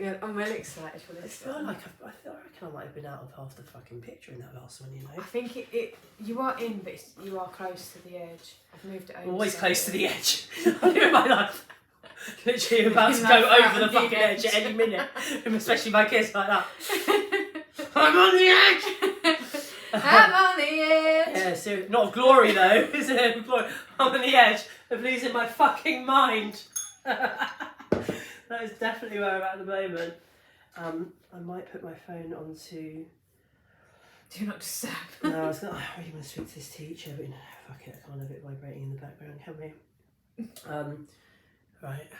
Yeah, I'm really excited for this. I reckon I might have been out of half the fucking picture in that last one, you know. I think you are in, but you are close to the edge. I've moved it over. I'm always close to the edge. I live my life. Literally about to go over the fucking edge at any minute, especially my kids like that. I'm on the edge. I'm on the edge. Yeah, seriously. Not of glory though, is it? Of glory. I'm on the edge of losing my fucking mind. That is definitely where I'm at the moment. I might put my phone onto... Do not disturb. No, I was going to... I really want to speak to this teacher, but no, fuck it, I can't have it vibrating in the background, can we? Right.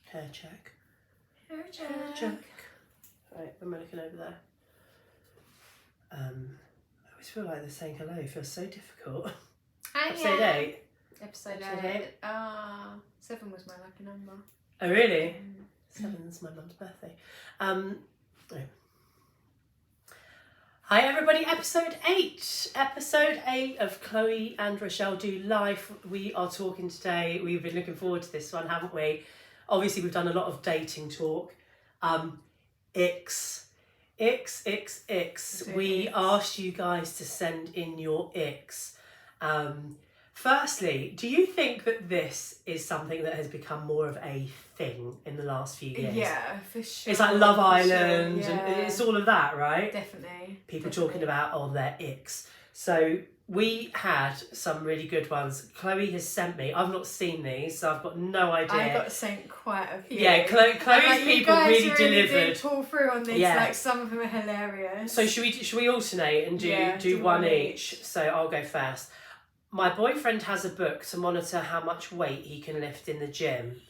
Hair check. Hair check. Hair check. Right, when we're looking over there. I always feel like they're saying hello. It feels so difficult. Episode 8. Episode 8. 7 was my lucky number. Oh really? 7's my mum's birthday. Oh. Hi everybody, episode 8. Episode 8 of Chloe and Rochelle Do Life. We are talking today. We've been looking forward to this one, haven't we? Obviously we've done a lot of dating talk. Icks. We asked you guys to send in your icks. Firstly, do you think that this is something that has become more of a thing in the last few years? Yeah, for sure. It's like Love Island, sure, yeah. and it's all of that, right? Definitely. People talking about their icks. So we had some really good ones. Chloe has sent me. I've not seen these, so I've got no idea. I got sent quite a few. Yeah, Chloe's people really delivered. Did pull through on this. Yeah. Like some of them are hilarious. So should we alternate and do one each? So I'll go first. My boyfriend has a book to monitor how much weight he can lift in the gym.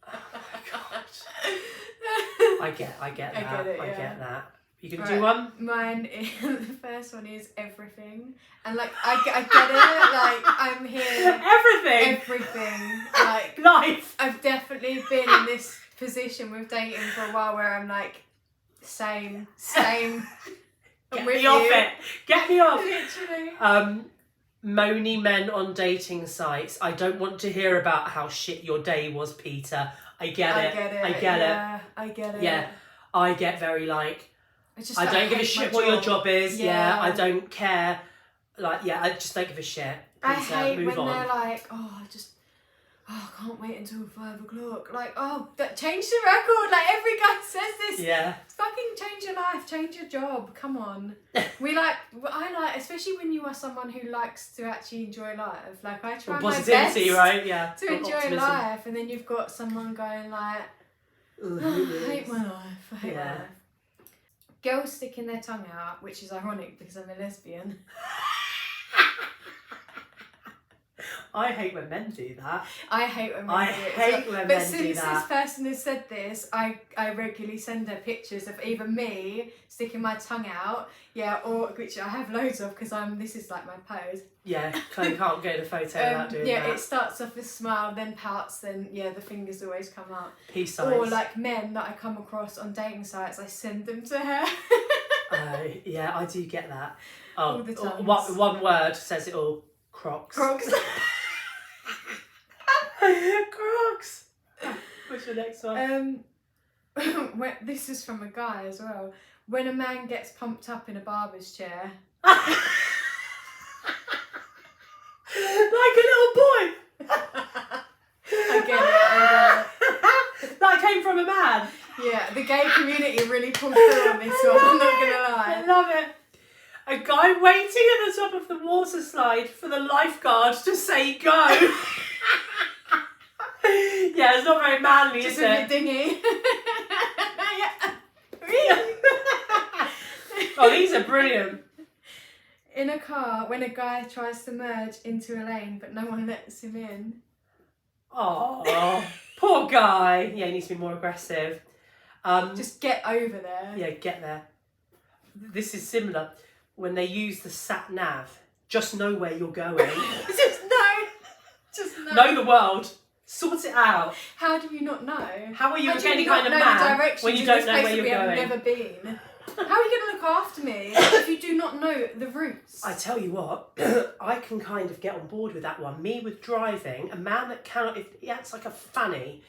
Oh my god. I get that. I get that. You can do one? Mine the first one is everything. And like I get it, like I'm here. Everything. Like life. I've definitely been in this position with dating for a while where I'm like, same. Get me off it. Get me off. Literally. Moany men on dating sites. I don't want to hear about how shit your day was, Peter. I get it. I get it. Yeah. I get very like, I don't give a shit what your job is. Yeah. I don't care. Like, yeah, I just don't give a shit. I hate when they're like, I can't wait until 5 o'clock. Like, change the record. Like, every guy says this. Yeah. Fucking change your life, change your job. Come on. I like, especially when you are someone who likes to actually enjoy life. Like, I try my best right? Yeah. to enjoy life. And then you've got someone going like, I hate my life. I hate my life. Girls sticking their tongue out, which is ironic because I'm a lesbian. I hate when men do that. I hate when men do it. But since this person has said this, I regularly send her pictures of either me sticking my tongue out, or which I have loads of because this is like my pose. Yeah, Chloe can't get a photo without doing that. Yeah, it starts off with a smile, then pouts, then the fingers always come up. Peace signs. Or like men that I come across on dating sites, I send them to her. Yeah, I do get that. All the time. One word says it all. Crocs. Crocs. What's your next one? This is from a guy as well. When a man gets pumped up in a barber's chair. Like a little boy. I get it. That came from a man. Yeah, the gay community really pulled through on this one, I'm not going to lie. I love it. A guy waiting at the top of the water slide for the lifeguard to say go. Yeah, it's not very manly, just is it? Just with your dinghy. Oh, these are brilliant. In a car, when a guy tries to merge into a lane, but no one lets him in. Oh, poor guy. Yeah, he needs to be more aggressive. Just get over there. Yeah, get there. This is similar. When they use the sat nav, just know where you're going. Just know. Know the world. Sort it out. How do you not know? How are you any kind of man when you don't know where you're going? I've never been. How are you going to look after me if you do not know the routes? I tell you what, I can kind of get on board with that one. Me with driving, a man that cannot, if he acts like a fanny,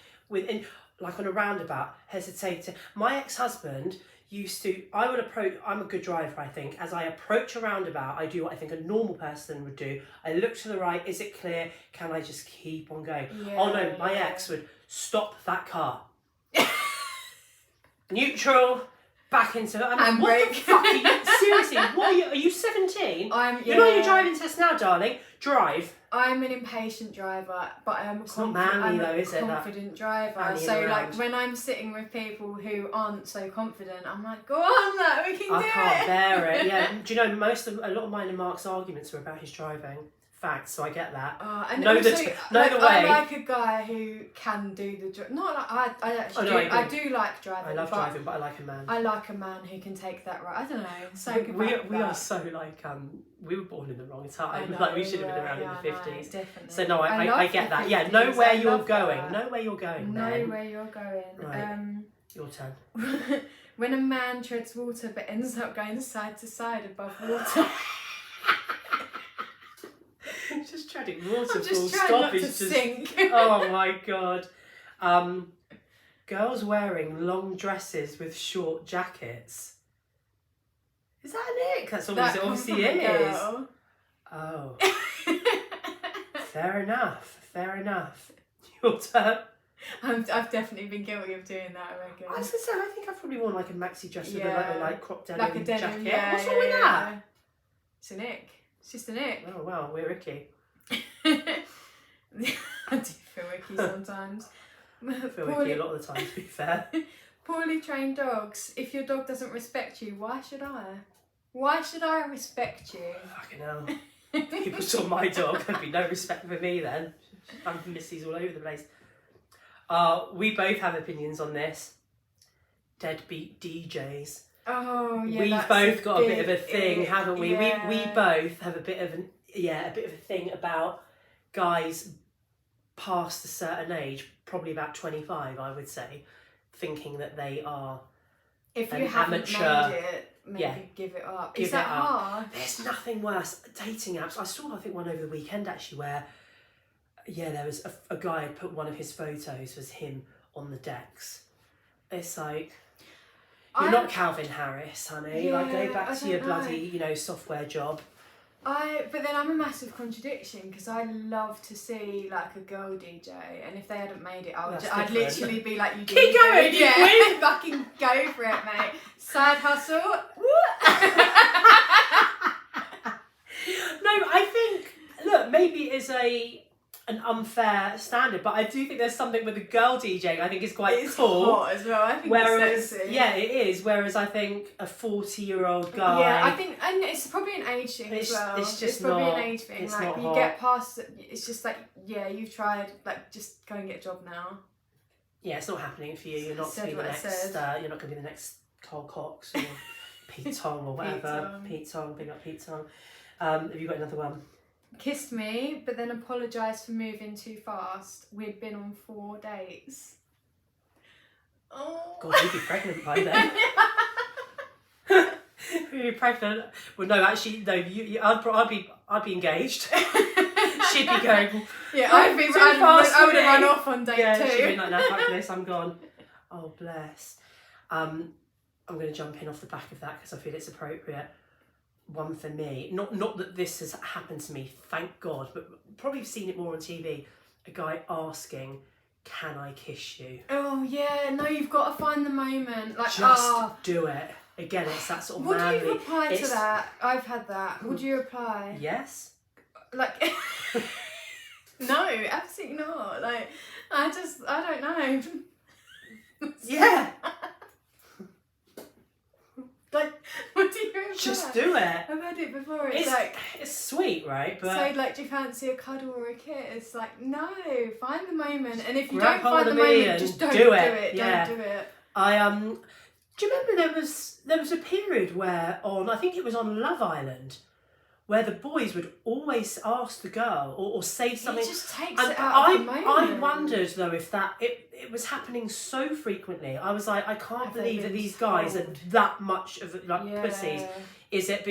like on a roundabout, hesitating. My ex-husband I'm a good driver, I think. As I approach a roundabout, I do what I think a normal person would do. I look to the right, is it clear? Can I just keep on going? Yeah, oh no, my ex would stop that car. Neutral, back into it. Handbrake. What the fuck are you, seriously, are you 17? You're not your driving test now, darling. Drive. I'm an impatient driver, but I'm a confident driver. So like when I'm sitting with people who aren't so confident, I'm like, go on, like, we can do it. I can't bear it. Yeah. Do you know a lot of mine and Mark's arguments were about his driving. Facts, so I get that. And also, I like a guy who can do the job. Not like I do like driving. I love driving, but I like a man. I like a man who can take that right. I don't know. So we are so like we were born in the wrong time. Like we should have been around in the 50s. Definitely. So no, I get that. Yeah, know where you're going. Know where you're going. Know where you're going. Right. Your turn. When a man treads water but ends up going side to side above water. Just treading water. I'm just trying not to sink. Oh my god. Girls wearing long dresses with short jackets. Is that an ick? That's obviously is. Girl. Oh. Fair enough. Your turn. I've definitely been guilty of doing that, I reckon. I was gonna say, I think I've probably worn like a maxi dress with a like crop denim, like a denim jacket. Yeah, What's wrong with that? Yeah. It's an ick. It's just an ick. Oh wow, we're icky. I do feel icky sometimes. I feel icky a lot of the time, to be fair. Poorly trained dogs. If your dog doesn't respect you, why should I? Why should I respect you? Fucking hell. People saw my dog, there'd be no respect for me then. I'm missies all over the place. We both have opinions on this. Deadbeat DJs. Oh yeah, we've both got a bit of a thing, haven't we? Yeah. We both have a bit of a thing about guys past a certain age, probably about 25, I would say, thinking that they are if an you haven't amateur. Made it, maybe give it up. Is that hard? There's nothing worse. Dating apps. I saw one over the weekend actually where there was a guy had put one of his photos was him on the decks. It's like, you're not Calvin Harris, honey. Yeah, like, go back to your bloody, software job. But then I'm a massive contradiction because I love to see like a girl DJ, and if they hadn't made it, I'd literally be like, you keep going, yeah, fucking go for it, mate. Side hustle. No, I think, look, maybe it's an unfair standard, but I do think there's something with the girl DJing I think is quite cool. Hot as well. I think it's sexy. Yeah, it is. Whereas I think a 40-year-old guy. Yeah, I think, and it's probably an age thing as well. It's probably an age thing. It's like not you hot. get past. It's just like, yeah, you've tried. Like, just go and get a job now. Yeah, it's not happening for you. You're not going to be the next. You're not going to be the next Carl Cox or Pete Tong or whatever. Pete Tong, big up Pete Tong. Have you got another one? Kissed me, but then apologised for moving too fast. We'd been on 4 dates. Oh. God, you'd be pregnant by then. You'd be pregnant. Well, no, actually, no. I'd be engaged. She'd be going. Yeah, I would have run off on date 2. She'd be like, no, fuck this, I'm gone. Oh, bless. I'm going to jump in off the back of that because I feel it's appropriate. One for me, not that this has happened to me, thank God, but probably seen it more on TV. A guy asking, "Can I kiss you?" Oh yeah, no, you've got to find the moment. Like, just do it. Again, it's that sort of manly. Would you reply to that? I've had that. Would you reply? Yes. Like, no, absolutely not. Like, I don't know. Yeah. Like, what do you reply? Just do it. I've had it before. It's sweet, right? But so, like, do you fancy a cuddle or a kiss? It's like, no, find the moment. And if you don't find the moment, just don't do it. Yeah. Don't do it. Do you remember there was a period where I think it was on Love Island, where the boys would always ask the girl or say something. It just takes it out of the moment. I wondered though if it was happening so frequently. I was like, I can't believe that these guys are that much of like pussies. Is it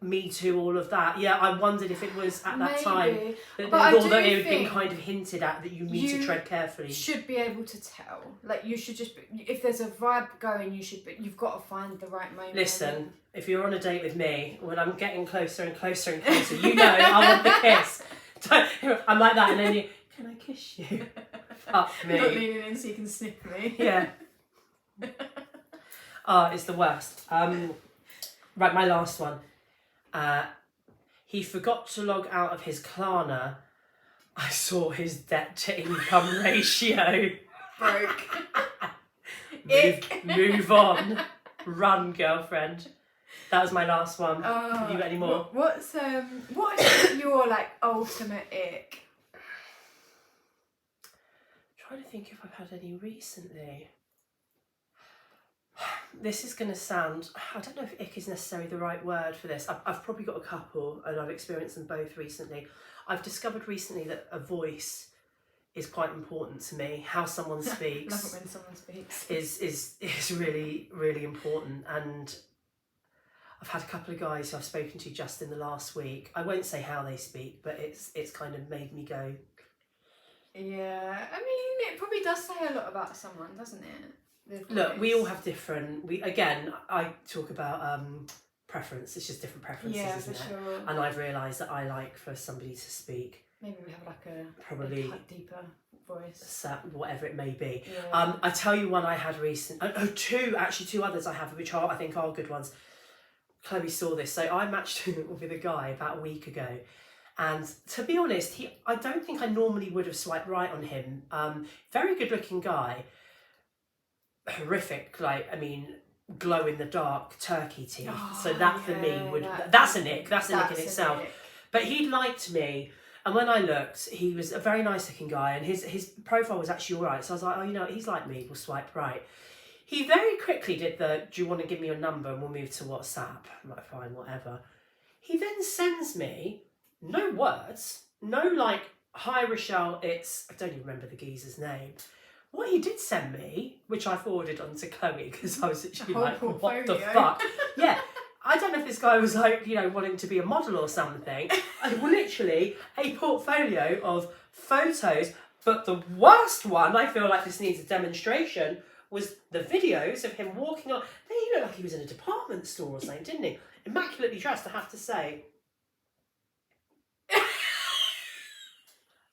Me Too, all of that? Yeah, I wondered if it was at that time that it had been kind of hinted at that you need to tread carefully. You should be able to tell. Like, you should just if there's a vibe going, you've got to find the right moment. Listen, if you're on a date with me, when I'm getting closer and closer and closer, you know I want the kiss. I'm like that, and then you, can I kiss you? Fuck me. Not leaning in so you can sniff me. Yeah. It's the worst. Right, my last one. He forgot to log out of his Klarna. I saw his debt to income ratio. Broke. Move on. Run, girlfriend. That was my last one. Have you got any more? What is your like ultimate ick? I'm trying to think if I've had any recently. This is going to sound, I don't know if ick is necessarily the right word for this. I've probably got a couple, and I've experienced them both recently. I've discovered recently that a voice is quite important to me. How someone speaks. Love it when someone speaks. Is really, really important. And I've had a couple of guys who I've spoken to just in the last week. I won't say how they speak, but it's kind of made me go. Yeah, I mean, it probably does say a lot about someone, doesn't it? Look, we all have different. I talk about preference. It's just different preferences, isn't it? Sure. And I've realised that I like for somebody to speak. Maybe we have like probably a deeper voice. Whatever it may be. Yeah. I tell you one I had recently. Two others I have, which I think are good ones. Chloe saw this. So I matched with a guy about a week ago. And to be honest, I don't think I normally would have swiped right on him. Very good looking guy. Horrific, glow in the dark turkey teeth. So that for me that's an ick. That's an ick in itself. But he liked me, and when I looked, he was a very nice looking guy, and his profile was actually all right. So I was like, he's like me, we'll swipe right. He very quickly did do you want to give me your number and we'll move to WhatsApp? I'm like, fine, whatever. He then sends me no words, no like, hi Rochelle, I don't even remember the geezer's name. What he did send me, which I forwarded on to Chloe, because I was actually like, what the fuck? Yeah, I don't know if this guy was like, wanting to be a model or something. Literally a portfolio of photos, but the worst one, I feel like this needs a demonstration, was the videos of him walking on. He looked like he was in a department store or something, didn't he? Immaculately dressed, I have to say.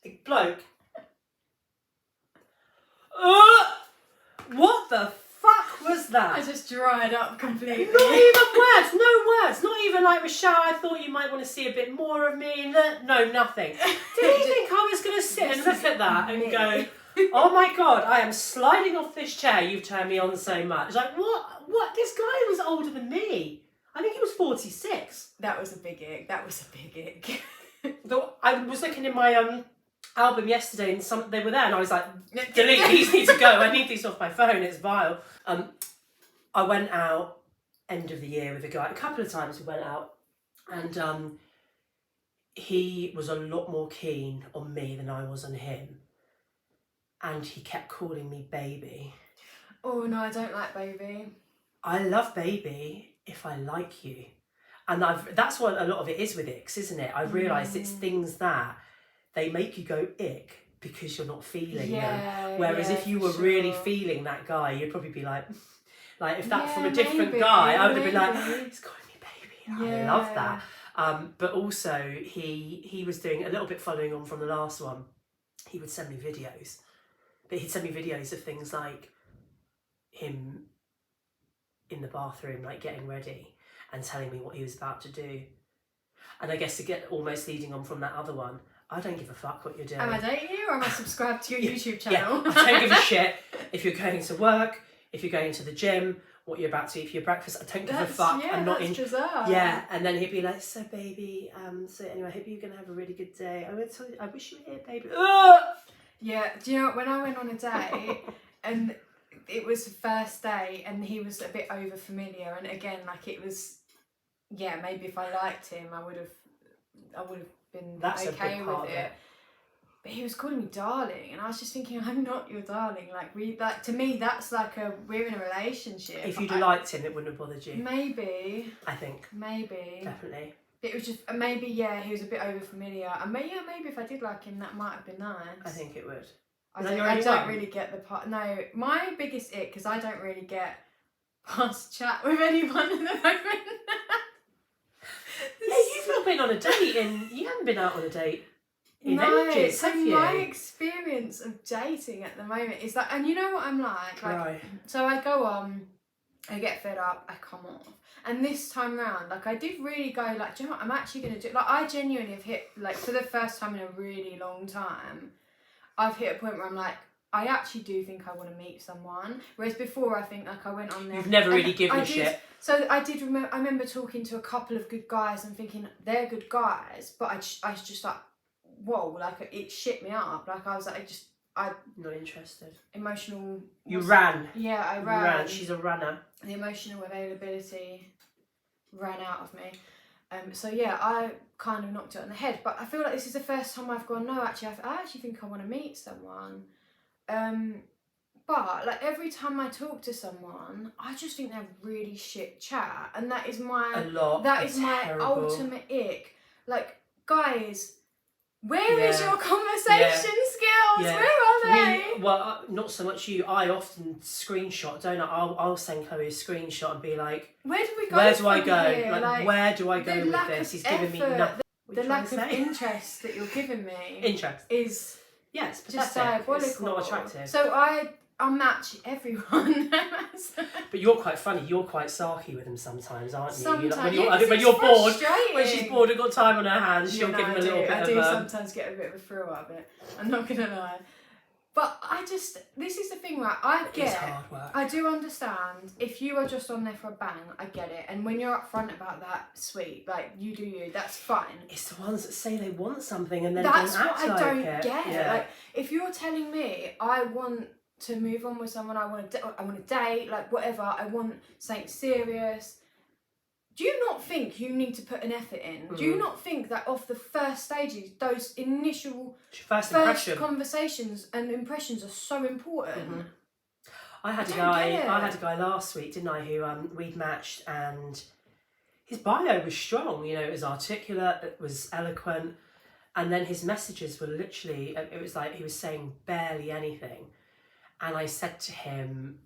A bloke. What the fuck was that? I just dried up completely. Not even words, no words. Not even like, Rochelle, I thought you might want to see a bit more of me. No, nothing. Did he think I was going to sit and look at that and go, oh my God, I am sliding off this chair, you've turned me on so much. Like, what? This guy was older than me. I think he was 46. That was a big ick. I was looking in my album yesterday and they were there and I was like, delete, these need to go, I need these off my phone, it's vile. I went out end of the year with a guy, a couple of times we went out, and he was a lot more keen on me than I was on him, and he kept calling me baby. Oh no, I don't like baby. I love baby if I like you, and that's what a lot of it is with icks, isn't it? I've realised it's things that they make you go ick because you're not feeling them. Whereas if you were really feeling that guy, you'd probably be like if that from a different guy, I would have been like, he's calling me baby. I love that. But also he was doing a little bit following on from the last one. He would send me videos, but he'd send me videos of things like him in the bathroom, like getting ready and telling me what he was about to do. And I guess to get almost leading on from that other one, I don't give a fuck what you're doing. Am I dating you or am I subscribed to your YouTube channel? Yeah, I don't give a shit if you're going to work, if you're going to the gym, what you're about to eat for your breakfast. I don't give a fuck. Yeah, that's bizarre. Yeah, and then he'd be like, so baby, so anyway, I hope you're going to have a really good day. I wish you were here, baby. Ugh! Yeah, do you know when I went on a date and it was the first day and he was a bit over familiar, and again, like it was, yeah, maybe if I liked him, I would have been okay with it. But he was calling me darling, and I was just thinking, I'm not your darling. Like to me, that's like we're in a relationship. If you'd liked him, it wouldn't have bothered you. Maybe. I think. Maybe. Definitely. But it was just maybe he was a bit over familiar, and maybe if I did like him, that might have been nice. I think it would. I don't really get the part. No, my biggest ick, because I don't really get past chat with anyone at the moment. Yeah, you've not been on a date, and you haven't been out on a date in ages, have you? My experience of dating at the moment is that, and you know what I'm like? Right. So I go on, I get fed up, I come off. And this time round, like, I did really go, like, do you know what, I'm actually going to do, like, I genuinely have hit, like, for the first time in a really long time, I've hit a point where I'm like, I actually do think I want to meet someone. Whereas before, I think, like, I went on there. You've never really given a shit. So I remember talking to a couple of good guys and thinking, they're good guys, but I was just like, whoa, like, it shit me up. Like, I was like, not interested. Emotional. You ran. Yeah, I ran. She's a runner. The emotional availability ran out of me. So yeah, I kind of knocked it on the head. But I feel like this is the first time I've gone, no, actually, I actually think I want to meet someone. But like every time I talk to someone, I just think they're really shit chat, and that is my ultimate ick. Like, guys, where is your conversation skills? Yeah. Where are they? Well, not so much you. I often screenshot, don't I? I'll send Chloe a screenshot and be like, where do we go? Where do I go? Here? Like, where do I go with this? He's giving me nothing. The lack of interest that you're giving me. Interest is it's just diabolical. It's not attractive. So I'll match everyone. But you're quite funny. You're quite sarky with him sometimes, aren't you? Sometimes, when you're bored, when she's bored and got time on her hands, she'll give him a little bit of. I do sometimes get a bit of a thrill out of it. I'm not gonna lie. But this is the thing, right? It's hard work. I do understand if you are just on there for a bang, I get it. And when you're upfront about that, sweet, like you do you, that's fine. It's the ones that say they want something and then that's don't act what I don't it. get. Yeah. Like if you're telling me I want to move on with someone, I want to date, like whatever, I want something serious. Do you not think you need to put an effort in? Mm-hmm. Do you not think that off the first stages, those initial first conversations and impressions are so important? Mm-hmm. I had a guy last week, didn't I, who we'd matched, and his bio was strong. You know, it was articulate, it was eloquent, and then his messages were literally, it was like he was saying barely anything. And I said to him,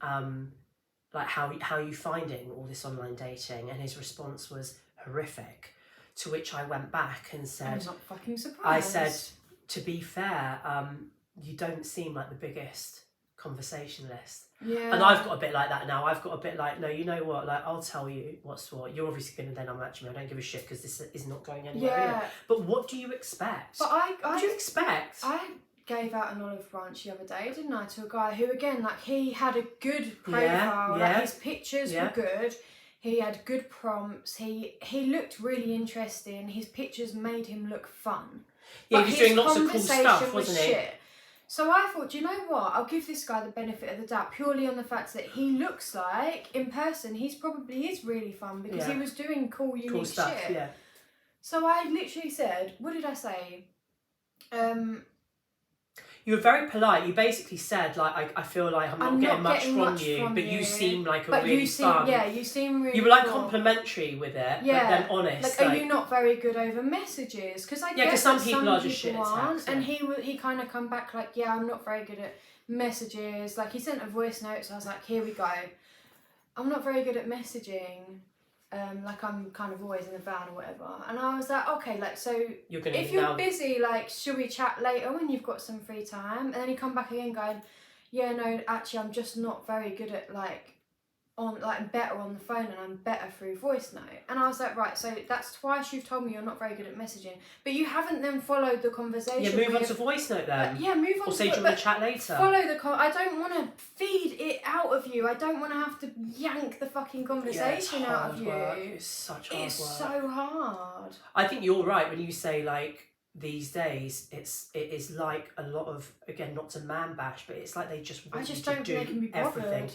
like, how are you finding all this online dating? And his response was horrific. To which I went back and said, I'm not fucking surprised. I said, to be fair, you don't seem like the biggest conversationalist. Yeah. And I've got a bit like that now. I've got a bit like, no, you know what? Like, I'll tell you what's what. You're obviously going to then unmatch me. I don't give a shit because this is not going anywhere. Yeah. But what do you expect? What do you expect? I gave out an olive branch the other day, didn't I, to a guy who, again, like, he had a good profile, like his pictures were good, he had good prompts, he looked really interesting, his pictures made him look fun. Yeah, he was doing lots of cool stuff, wasn't he? Shit. So I thought, do you know what, I'll give this guy the benefit of the doubt purely on the fact that he looks like, in person, he's probably is really fun because he was doing cool, unique stuff, shit. Yeah. So I literally said, what did I say? You were very polite. You basically said, like, I feel like I'm not getting much from you, but you seem like really fun. Yeah, you seem really. You were like complimentary with it, but then honest. Like, are you not very good over messages? Because I guess some people are just shit at text. And he kind of come back like, yeah, I'm not very good at messages. Like, he sent a voice note, so I was like, here we go. I'm not very good at messaging. Like, I'm kind of always in the van or whatever. And I was like, okay, like, so if you're busy, like, should we chat later when you've got some free time? And then he come back again going, yeah, no, actually, I'm just not very good at, like, I'm better on the phone and I'm better through voice note. And I was like, right, so that's twice you've told me you're not very good at messaging. But you haven't then followed the conversation. Yeah, move on to voice note then. Yeah, move on or say, do you want to chat later? Follow I don't want to feed it out of you. I don't want to have to yank the fucking conversation out of you. It's such hard work. It's so hard. I think you're right when you say, like, these days it is like a lot of, again, not to man bash, but it's like they just want you to do everything.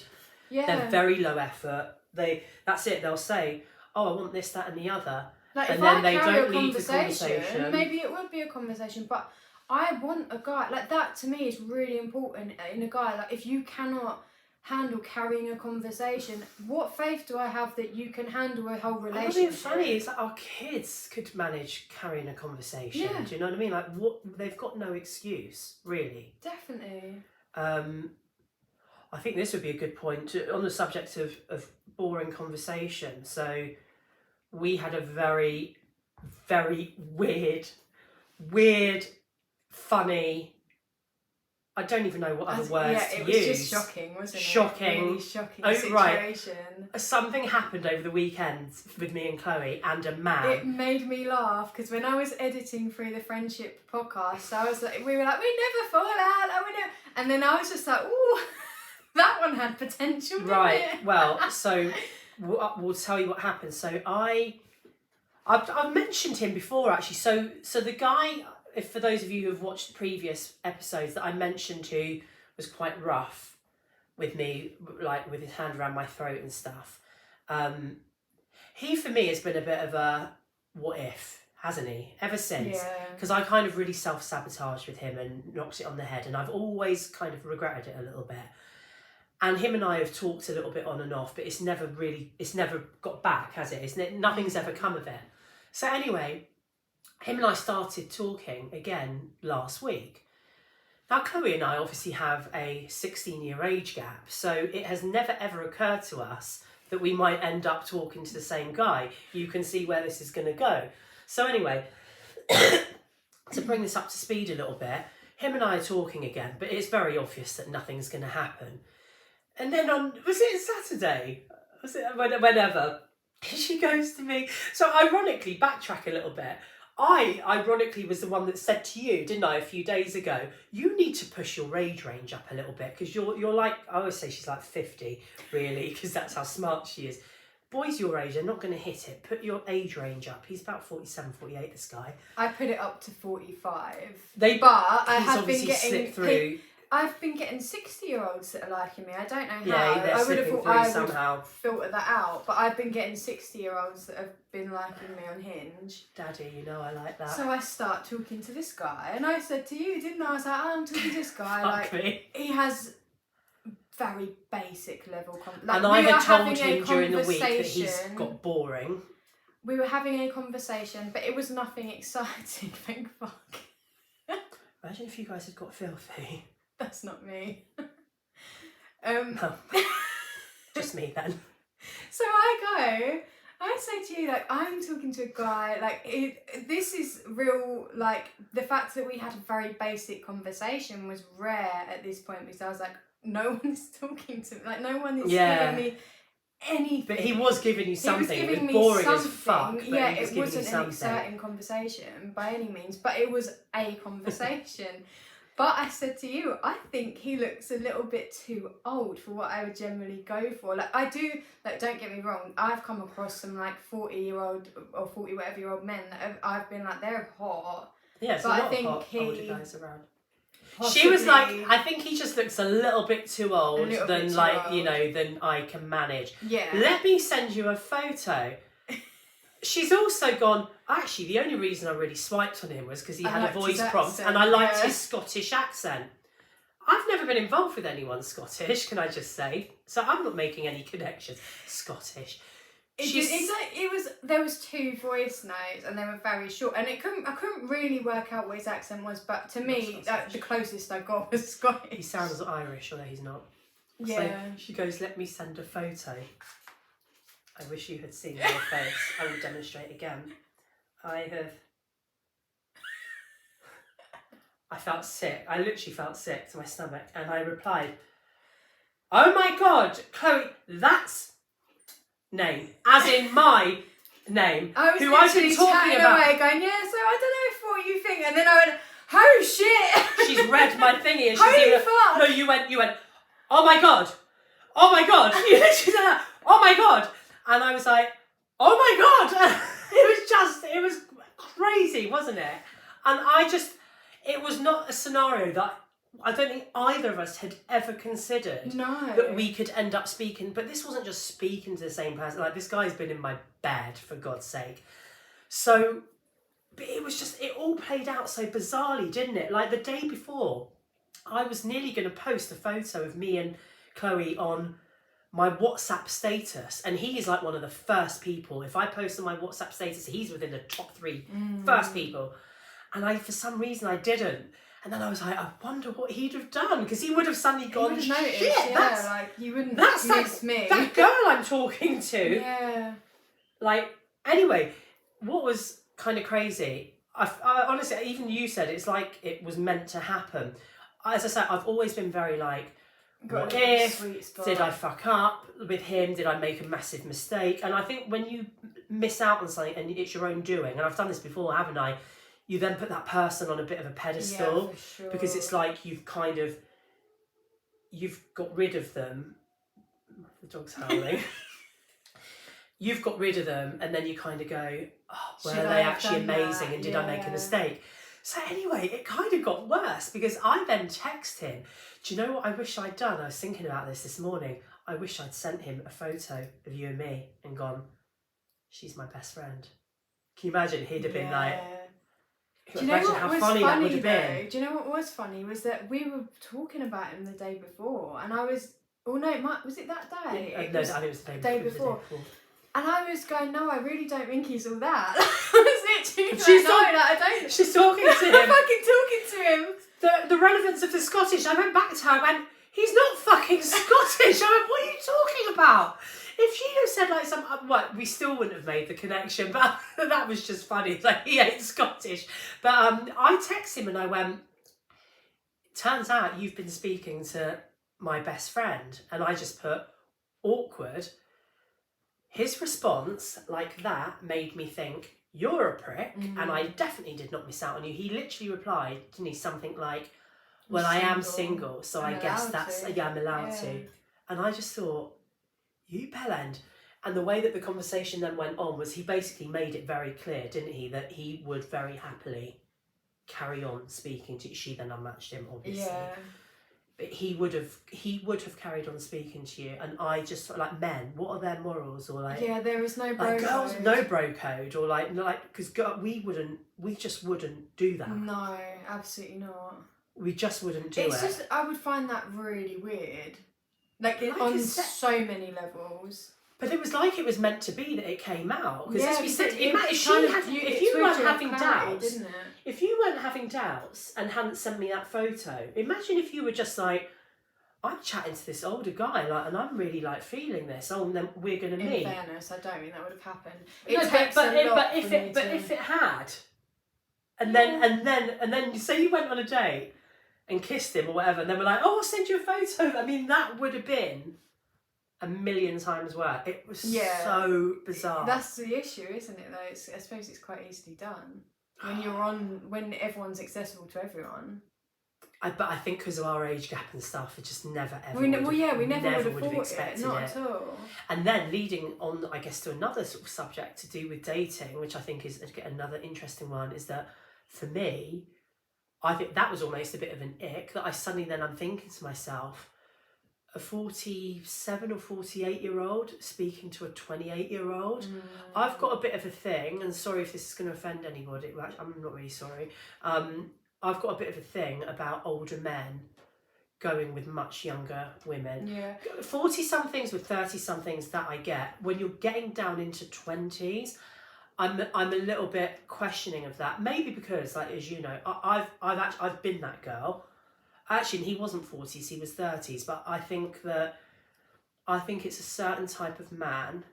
Yeah. They're very low effort. That's it. They'll say, "Oh, I want this, that, and the other," like, and if then I they carry don't a leave the conversation. Maybe it would be a conversation, but I want a guy like that. To me is really important in a guy. Like if you cannot handle carrying a conversation, what faith do I have that you can handle a whole relationship? What's being funny is that our kids could manage carrying a conversation. Yeah. Do you know what I mean? Like they've got no excuse, really. Definitely. I think this would be a good point on the subject of boring conversation. So we had a very, very weird, funny, I don't even know what other words to use. Yeah, it was just shocking, wasn't it? Shocking. Really shocking situation. Right. Something happened over the weekend with me and Chloe and a man. It made me laugh because when I was editing through the friendship podcast, I was like, we were like, we never fall out, and then I was just like, ooh, that one had potential. Right. Didn't it? Well, so we'll tell you what happened. So I've mentioned him before actually. So the guy, if for those of you who have watched the previous episodes, that I mentioned who was quite rough with me, like with his hand around my throat and stuff. He for me has been a bit of a what if, hasn't he? Ever since, because I kind of really self-sabotaged with him and knocked it on the head, and I've always kind of regretted it a little bit. And him and I have talked a little bit on and off, but it's never got back, has it? Nothing's ever come of it. So anyway, him and I started talking again last week. Now, Chloe and I obviously have a 16-year age gap, so it has never ever occurred to us that we might end up talking to the same guy. You can see where this is going to go. So anyway, to bring this up to speed a little bit, him and I are talking again, but it's very obvious that nothing's going to happen. And then was it Saturday? Was it whenever? She goes to me. So ironically, backtrack a little bit. I ironically was the one that said to you, didn't I, a few days ago, you need to push your age range up a little bit because you're like, I always say she's like 50, really, because that's how smart she is. Boys your age, they're not going to hit it. Put your age range up. He's about 47, 48, this guy. I put it up to 45. But I have been getting slipped through. I've been getting 60-year-olds that are liking me. I don't know how. Yeah, they're I would have slipping thought through I somehow. would filter that out, but I've been getting 60-year-olds that have been liking me on Hinge. Daddy, you know I like that. So I start talking to this guy, and I said to you, didn't I? I was like, I'm talking to this guy. Fuck like me. he has very basic level. And I had told him during the week that he's got boring. We were having a conversation, but it was nothing exciting. Thank fuck. Imagine if you guys had got filthy. That's not me. No. Just me then. So I say to you, like, I'm talking to a guy, like, this is real, like, the fact that we had a very basic conversation was rare at this point because I was like, no one is talking to me, like, no one is giving me anything. But he was giving you something. He was giving it was me boring something. as fuck. Yeah, it wasn't an exciting conversation by any means, but it was a conversation. But I said to you, I think he looks a little bit too old for what I would generally go for. Like, I do, like, don't get me wrong, I've come across some, like, 40-year-old or 40-whatever-year-old men that I've been like, they're hot. Yeah, it's but a lot I think of older guys around. Possibly, she was like, I think he just looks a little bit too old than, like, old. You know, than I can manage. Yeah. Let me send you a photo. She's also gone, actually, the only reason I really swiped on him was because he had a voice prompt and I liked his Scottish accent. I've never been involved with anyone Scottish, can I just say? So I'm not making any connections. Scottish. There was two voice notes and they were very short and I couldn't really work out what his accent was, but to me, the closest I got was Scottish. He sounds Irish, although he's not. Yeah. So she goes, let me send a photo. I wish you had seen my face. I will demonstrate again. I felt sick. I literally felt sick to my stomach. And I replied, oh my God, Chloe, that's name. As in my name. Who I've been talking about. Away going, yeah, so I don't know what you think. And then I went, oh shit. She's read my thingy. And holy fuck. No, you went, oh my God. Oh my God. She said that. Oh my God. And I was like, oh my God. It was crazy, wasn't it? And it was not a scenario that I don't think either of us had ever considered. No. That we could end up speaking. But this wasn't just speaking to the same person. Like, this guy's been in my bed, for God's sake. So But it all played out so bizarrely, didn't it? Like the day before, I was nearly going to post a photo of me and Chloe on my WhatsApp status, and he is like one of the first people. If I post on my WhatsApp status, he's within the top 3 first people. And for some reason I didn't. And then I was like, I wonder what he'd have done, because he would have suddenly gone, shit, you wouldn't miss me. That girl I'm talking to. Yeah. Like, anyway, what was kind of crazy, I honestly, even you said it's like it was meant to happen. As I said, I've always been very like, what if, did I fuck up with him? Did I make a massive mistake? And I think when you miss out on something and it's your own doing, and I've done this before, haven't I? You then put that person on a bit of a pedestal, for sure. Because it's like you've got rid of them. The dog's howling. You've got rid of them, and then you kind of go, oh, were they actually amazing, and did I make a mistake? So anyway, it kind of got worse, because I then text him, do you know what I wish I'd done? I was thinking about this morning. I wish I'd sent him a photo of you and me and gone, she's my best friend. Can you imagine? He'd have been like, do you know what was funny that would have been? Do you know what was funny? Was that we were talking about him the day before, and I was, was it that day? I think it was the day before. And I was going, no, I really don't think he's all that. I was literally I don't. She's talking to him. I'm fucking talking to him. The relevance of the Scottish. I went back to her. I went, he's not fucking Scottish. I went, what are you talking about? If she'd have said like we still wouldn't have made the connection. But that was just funny. It's like, he ain't Scottish. But I texted him and I went, turns out you've been speaking to my best friend. And I just put, awkward. His response like that made me think, you're a prick, and I definitely did not miss out on you. He literally replied, didn't he, something like, well, I am single, so I guess I'm allowed to. And I just thought, you bellend. And the way that the conversation then went on was he basically made it very clear, didn't he, that he would very happily carry on speaking to you. She then unmatched him, obviously. Yeah. But he would have carried on speaking to you, and I just like, men, what are their morals, or like, there is no bro code. Girls, no bro code, or like because we just wouldn't do that. No, absolutely not. We just wouldn't do it. It's just, I would find that really weird, like on so many levels. But it was like it was meant to be that it came out, because as we said, if you weren't having doubts and hadn't sent me that photo, imagine if you were just like, I'm chatting to this older guy, like, and I'm really like feeling this. Oh, and then we're gonna meet. In fairness, I don't think that would have happened. But if it had, and then say you went on a date and kissed him or whatever, and then we're like, oh, I'll send you a photo. I mean, that would have been a million times worse. It was so bizarre. That's the issue, isn't it? Though I suppose it's quite easily done when everyone's accessible to everyone. But I think because of our age gap and stuff, it just never ever. We never would have expected it. Not at all. And then leading on, I guess, to another sort of subject to do with dating, which I think is another interesting one, is that for me, I think that was almost a bit of an ick. That I'm thinking to myself, a 47 or 48-year-old speaking to a 28-year-old. I've got a bit of a thing, and sorry if this is going to offend anybody. Well, I'm not really sorry. I've got a bit of a thing about older men going with much younger women. Yeah. 40-somethings with 30-somethings, that I get. When you're getting down into 20s, I'm a little bit questioning of that. Maybe because, like, as you know, I've been that girl. Actually, he wasn't 40s, he was 30s. But I think it's a certain type of man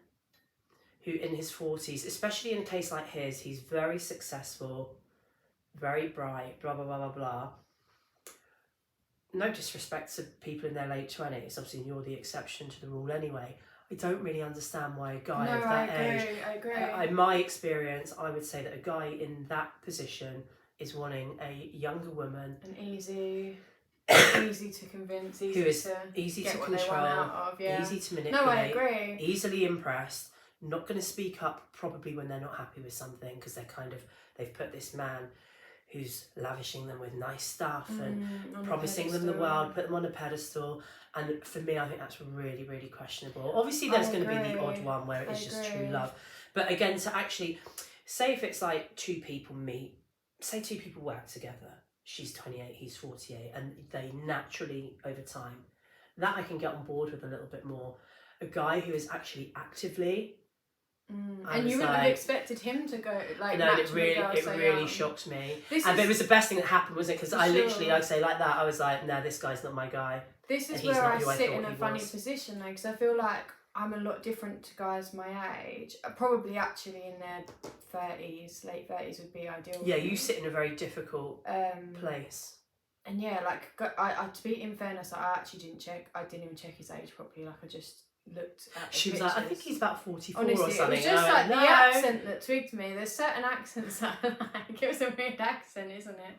who, in his 40s, especially in a case like his, he's very successful, very bright, blah, blah, blah, blah, blah. No disrespect to people in their late 20s. Obviously, you're the exception to the rule anyway. I don't really understand why a guy of that age... I agree. In my experience, I would say that a guy in that position is wanting a younger woman. An easy to convince, easy to control, easy to manipulate, no, I agree. Easily impressed, not going to speak up probably when they're not happy with something, because they've put this man who's lavishing them with nice stuff and promising them the world, put them on a pedestal. And for me, I think that's really, really questionable. Obviously, there's going to be the odd one where it is just true love. But again, to actually say if it's like two people meet, say two people work together, she's 28, he's 48, and they naturally, over time, that I can get on board with a little bit more. A guy who is actually actively... And you wouldn't have expected him to go like no, naturally it really shocked me. But it was the best thing that happened, wasn't it? Because I literally, I'd say like that, I was like, no, this guy's not my guy. This is where I sit in a funny position though, because I feel like I'm a lot different to guys my age. Probably actually in their 30s, late 30s would be ideal. Yeah, you sit in a very difficult place. And yeah, like to be in fairness, I actually didn't check. I didn't even check his age properly. Like I just looked at. She was like, I think he's about 44 Honestly, or something. It was just like the accent that twigged me. There's certain accents that I like. It was a weird accent, isn't it?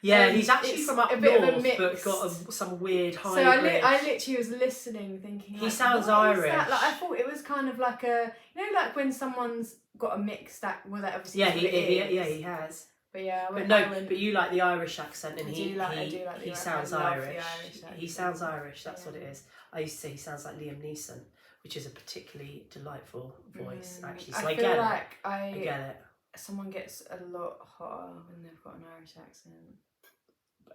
Yeah, he's actually from up north, but got some weird hybrid. So I literally was listening, thinking. Like, he sounds Irish. Like I thought it was kind of like a, like when someone's got a mixed accent. Well, that obviously. Yeah, he has. But yeah, but you like the Irish accent, and he sounds Irish. He sounds Irish. That's what it is. I used to say he sounds like Liam Neeson, which is a particularly delightful voice, actually. So I get it. I get it. Someone gets a lot hotter when they've got an Irish accent.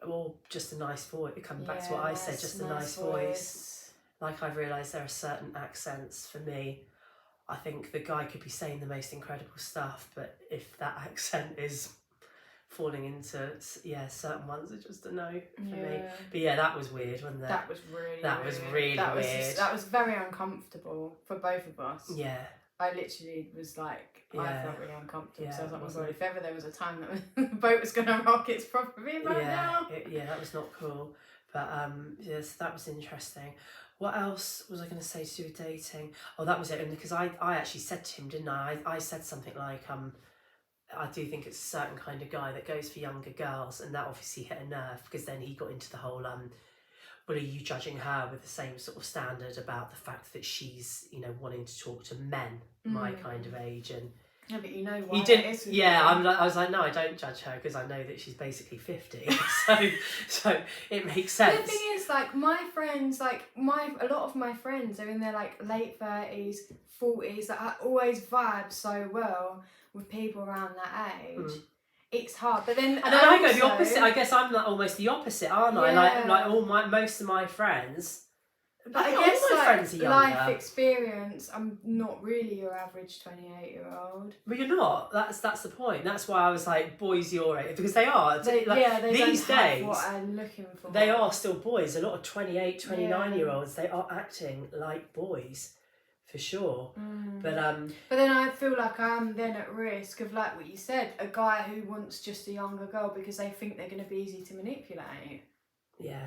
Or just a nice voice. It comes back to what I said, just a nice voice. Like I've realised there are certain accents for me. I think the guy could be saying the most incredible stuff, but if that accent is falling into certain ones are just a no for me. But yeah, that was weird, wasn't it? That was really weird. That was very uncomfortable for both of us. Yeah. I literally was like, I felt really uncomfortable. So I was like, oh my god, if ever there was a time that the boat was going to rock, it's probably right now. That was not cool. But yes, that was interesting. What else was I going to say to do with dating? Oh, that was it. And because I actually said to him, didn't I? I said something like, I do think it's a certain kind of guy that goes for younger girls, and that obviously hit a nerve because then he got into the whole well, are you judging her with the same sort of standard about the fact that she's, wanting to talk to men my kind of age? And yeah, but you know why he didn't. Yeah, I was like, no, I don't judge her because I know that she's basically 50, so it makes sense. The thing is, like my friends, a lot of my friends are in their like late 30s, 40s. That I always vibe so well with people around that age. It's hard, but then I go the opposite. I guess I'm like almost the opposite, aren't I? Like most of my friends. But I guess all my friends are younger. Life experience, I'm not really your average 28-year-old. But you're not. That's the point. That's why I was like boys your age, because they are. They these don't days, have what I'm looking for. They are still boys. A lot of 28, 29-year-olds, they are acting like boys. For sure. But then I feel like I'm then at risk of, like what you said, a guy who wants just a younger girl because they think they're going to be easy to manipulate. Yeah.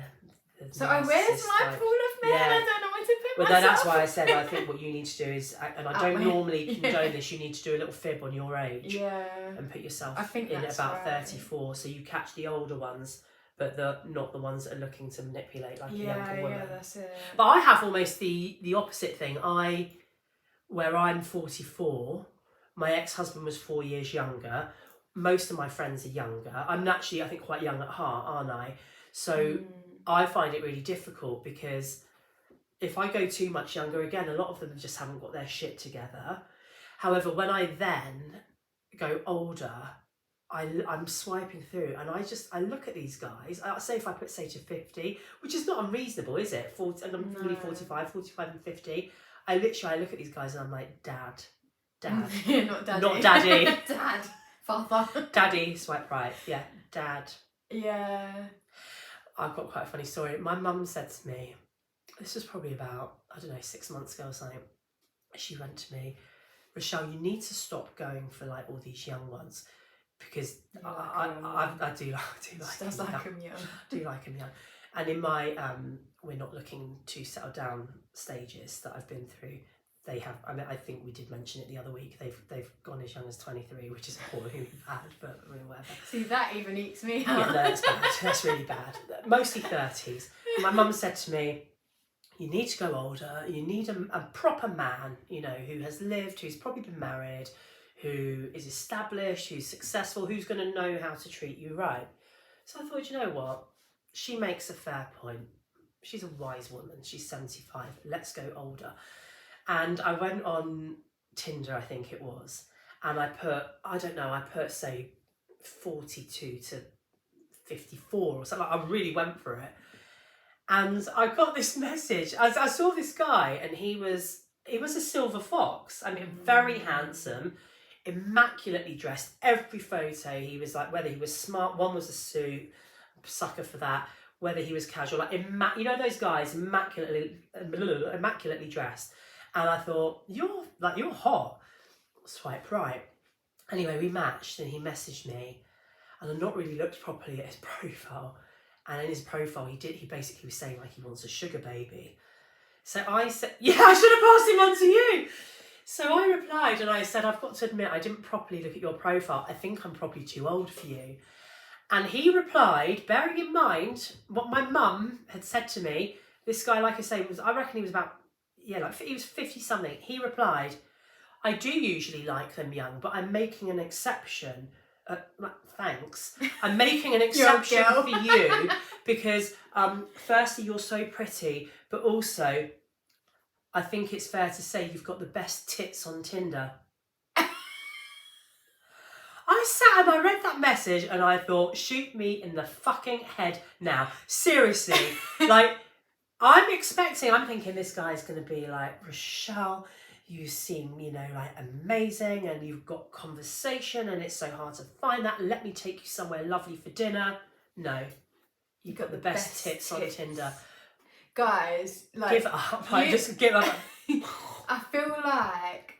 So where's my pool of men? I don't know where to put myself. Well, that's why I said I think what you need to do is, and I don't normally condone this, you need to do a little fib on your age. Yeah. And put yourself in at about 34, so you catch the older ones, but not the ones that are looking to manipulate like a younger woman. Yeah, that's it. But I have almost the opposite thing. Where I'm 44, my ex-husband was 4 years younger. Most of my friends are younger. I'm naturally, I think, quite young at heart, aren't I? So I find it really difficult because if I go too much younger, again, a lot of them just haven't got their shit together. However, when I then go older, I'm swiping through and I look at these guys. I say if I put, say, to 50, which is not unreasonable, is it? 40, and I'm really 45 and 50. I look at these guys and I'm like, Dad. Not daddy. Not daddy. Dad. Father. Daddy, swipe right. Yeah, Dad. Yeah. I've got quite a funny story. My mum said to me, this was probably about, 6 months ago or something. She went to me, Rochelle, you need to stop going for like all these young ones because I do like them young. I do like them young. And in my we're not looking to settle down stages that I've been through, they have. I mean, I think we did mention it the other week. They've gone as young as 23, which is appallingly bad, but whatever. See, that even eats me out. Yeah, that's bad. That's really bad. Mostly 30s. My mum said to me, "You need to go older. You need a proper man, who has lived, who's probably been married, who is established, who's successful, who's going to know how to treat you right." So I thought, you know what? She makes a fair point. She's a wise woman. She's 75. Let's go older. And I went on Tinder, I think it was. and I put say 42 to 54 or something. I really went for it. And I got this message. I saw this guy, and he was a silver fox. I mean, very handsome, immaculately dressed. Every photo, he was like, whether he was smart, one was a suit, sucker for that. Whether he was casual, like you know those guys, immaculately dressed. And I thought, you're hot. Swipe right. Anyway, we matched, and he messaged me, and I've not really looked properly at his profile. And in his profile, he basically was saying like he wants a sugar baby. So I said, yeah, I should have passed him on to you. So I replied and I said, I've got to admit, I didn't properly look at your profile. I think I'm probably too old for you. And he replied, bearing in mind what my mum had said to me, this guy, like I say, I reckon he was about, he was 50 something. He replied, I do usually like them young, but I'm making an exception. Thanks. I'm making an exception for you because firstly, you're so pretty, but also I think it's fair to say you've got the best tits on Tinder. I sat and I read that message and I thought, shoot me in the fucking head now. Seriously. Like, I'm thinking this guy's going to be like, Rochelle, you seem, like amazing, and you've got conversation, and it's so hard to find that. Let me take you somewhere lovely for dinner. No, you've got the best tits on Tinder. Guys, like, give it up. Just give up. I feel like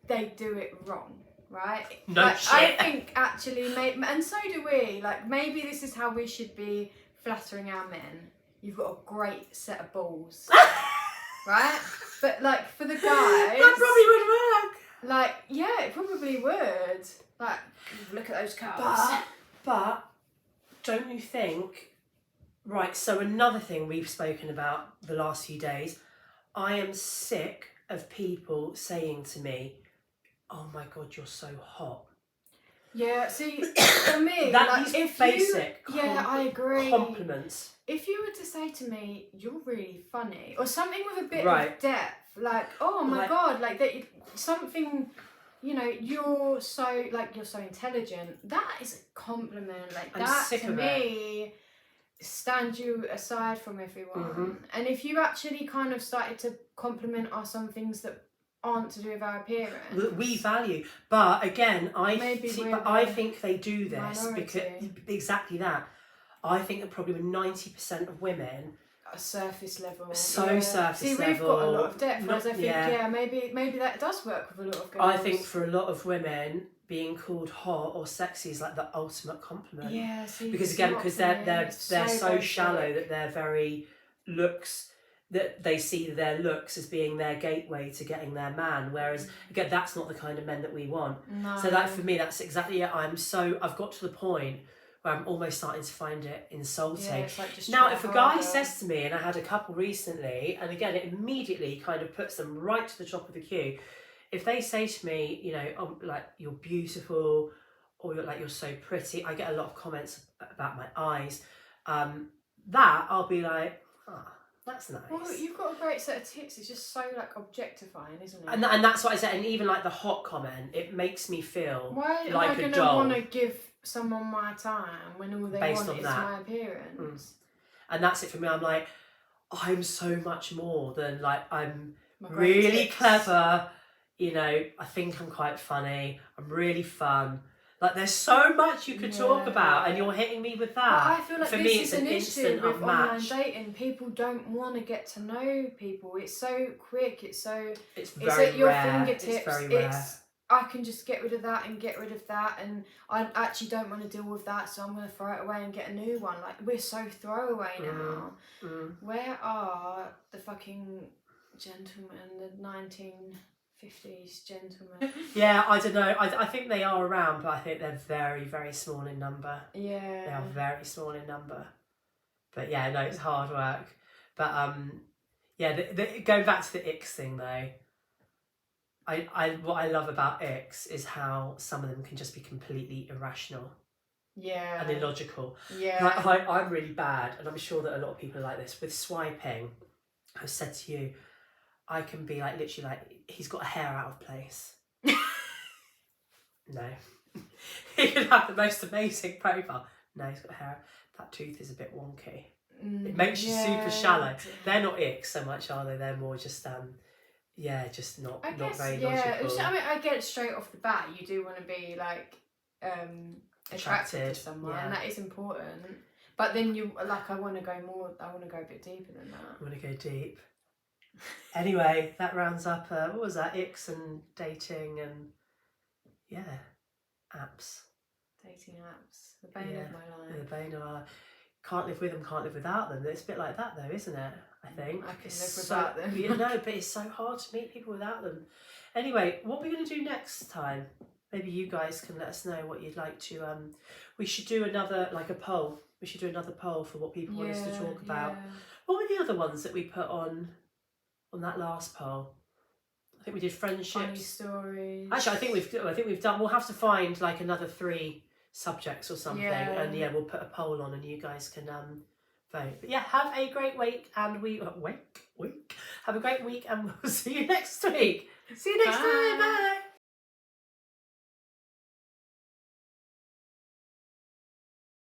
they do it wrong, right? No like, shit. I think actually, and so do we. Like, maybe this is how we should be flattering our men. You've got a great set of balls. Right? But like for the guys, that probably would work. Like, yeah, it probably would. Like, look at those calves. But don't you think? Right. So another thing we've spoken about the last few days, I am sick of people saying to me, "Oh my God, you're so hot." Yeah. See, for me, that like, is basic. I agree. Compliments. If you were to say to me, "You're really funny," or something with a bit of depth, like, "Oh my God," like that, something, you're so intelligent. That is a compliment. Like, I'm that sick to of me stand you aside from everyone. Mm-hmm. And if you actually kind of started to compliment us on things that aren't to do with our appearance, we value. But again, I think they do this minority. because exactly that. I think that probably 90% of women are surface level. Surface level. See, we've got a lot of depth, whereas I think, maybe that does work with a lot of girls. I think for a lot of women, being called hot or sexy is like the ultimate compliment. Yeah, see, because they're so shallow that they're very looks, that they see their looks as being their gateway to getting their man, whereas again, that's not the kind of men that we want. No. So that for me, that's exactly it. I've got to the point where I'm almost starting to find it insulting. Yeah, it's like just now, if a guy says to me, and I had a couple recently, and again, it immediately kind of puts them right to the top of the queue. If they say to me, "Oh, like, you're beautiful," or you're so pretty, I get a lot of comments about my eyes. That I'll be like, that's nice. Well, you've got a great set of tits. It's just so like objectifying, isn't it? And that's what I said. And even like the hot comment, it makes me feel like a doll. Why am I going to want to give someone my time when all they want is my appearance? And that's it for me. I'm like, I'm so much more than like, I'm really clever. I think I'm quite funny. I'm really fun. Like, there's so much you could talk about, and you're hitting me with that. But I feel like this is an issue with online dating. People don't want to get to know people. It's so quick. It's at your fingertips. It's very rare. I can just get rid of that and get rid of that, and I actually don't want to deal with that, so I'm going to throw it away and get a new one. Like, we're so throwaway now. Where are the fucking gentlemen, the 1950s gentlemen? Yeah, I don't know. I think they are around, but I think they're very, very small in number. Yeah. They are very small in number. But yeah, no, it's hard work. But going back to the icks thing though, what I love about icks is how some of them can just be completely irrational. Yeah. And illogical. Yeah. Like, I'm really bad, and I'm sure that a lot of people are like this. With swiping, I've said to you, I can be like, literally like, he's got a hair out of place. No. He could have the most amazing profile. No, he's got hair. That tooth is a bit wonky. It makes you super shallow. They're not icks so much, are they? They're more just just not very logical. I mean, I get it straight off the bat. You do want to be like attracted to someone, and that is important. But then I want to go a bit deeper than that. I want to go deep. Anyway, that rounds up. What was that? Icks and dating and apps. Dating apps, the bane of my life. The bane of our. Can't live with them, can't live without them. It's a bit like that though, isn't it? I think. I can live without them. No, but it's so hard to meet people without them. Anyway, what we're going to do next time, maybe you guys can let us know what you'd like to, we should do another, like a poll. We should do another poll for what people want us to talk about. What were the other ones that we put on that last poll? I think we did friendships. Funny stories. Actually, I think we've done, we'll have to find like another 3 subjects or something, and we'll put a poll on and you guys can vote. But have a great week, and have a great week, and we'll see you next week. See you next time. Bye.